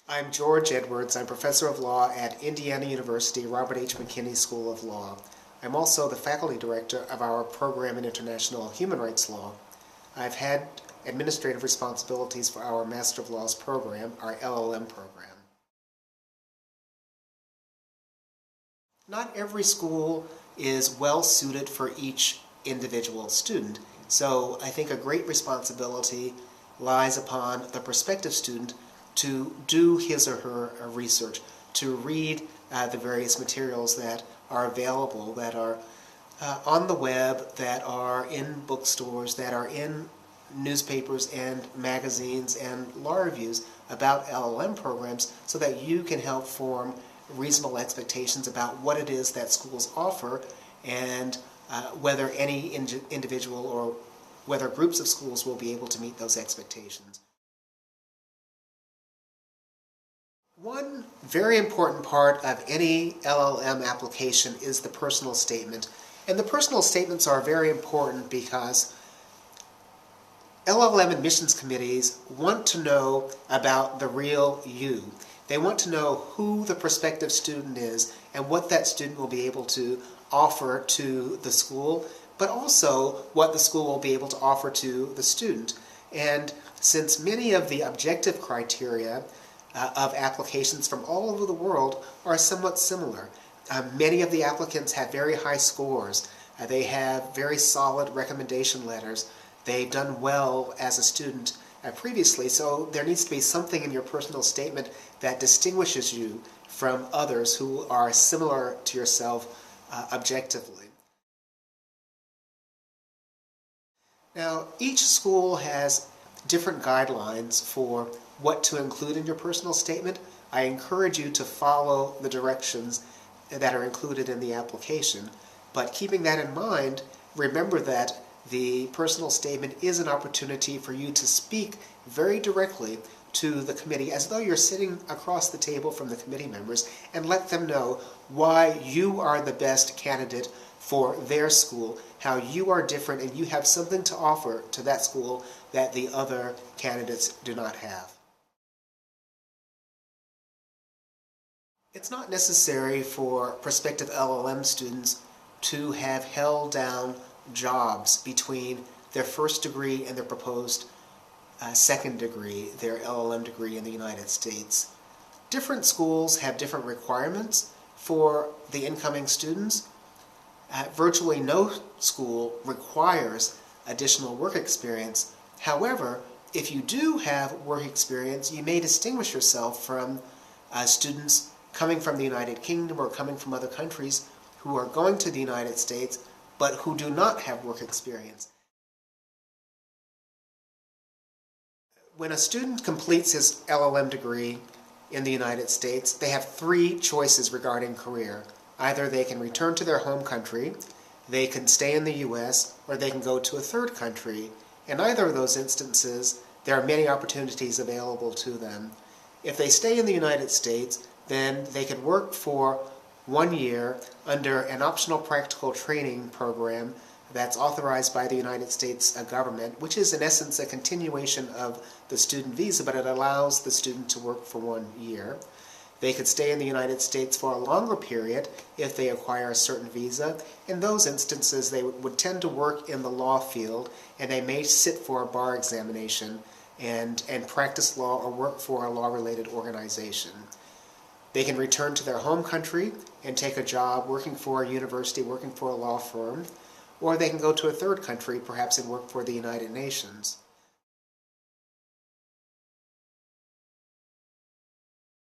I'm George Edwards. I'm professor of law at Indiana University Robert H. McKinney School of Law. I'm also the faculty director of our program in international human rights law. I've had administrative responsibilities for our Master of Laws program, our LLM program. Not every school is well suited for each individual student, so I think a great responsibility lies upon the prospective student to do his or her research, to read the various materials that are available, that are on the web, that are in bookstores, that are in newspapers and magazines and law reviews about LLM programs, so that you can help form reasonable expectations about what it is that schools offer and whether any individual or whether groups of schools will be able to meet those expectations. One very important part of any LLM application is the personal statement. And the personal statements are very important because LLM admissions committees want to know about the real you. They want to know who the prospective student is and what that student will be able to offer to the school, but also what the school will be able to offer to the student. And since many of the objective criteria of applications from all over the world are somewhat similar, many of the applicants have very high scores. They have very solid recommendation letters. They've done well as a student previously, so there needs to be something in your personal statement that distinguishes you from others who are similar to yourself objectively. Now, each school has different guidelines for what to include in your personal statement. I encourage you to follow the directions that are included in the application, but keeping that in mind, remember that the personal statement is an opportunity for you to speak very directly to the committee as though you're sitting across the table from the committee members and let them know why you are the best candidate for their school, how you are different and you have something to offer to that school that the other candidates do not have. It's not necessary for prospective LLM students to have held down jobs between their first degree and their proposed second degree, their LLM degree in the United States. Different schools have different requirements for the incoming students. Virtually no school requires additional work experience. However, if you do have work experience, you may distinguish yourself from students coming from the United Kingdom or coming from other countries who are going to the United States but who do not have work experience. When a student completes his LLM degree in the United States, they have three choices regarding career. Either they can return to their home country, they can stay in the US, or they can go to a third country. In either of those instances, there are many opportunities available to them. If they stay in the United States, then they can work for 1 year under an optional practical training program that's authorized by the United States government, which is in essence a continuation of the student visa, but it allows the student to work for 1 year. They could stay in the United States for a longer period if they acquire a certain visa. In those instances, they would tend to work in the law field, and they may sit for a bar examination and practice law or work for a law-related organization. They can return to their home country and take a job working for a university, working for a law firm, or they can go to a third country, perhaps, and work for the United Nations.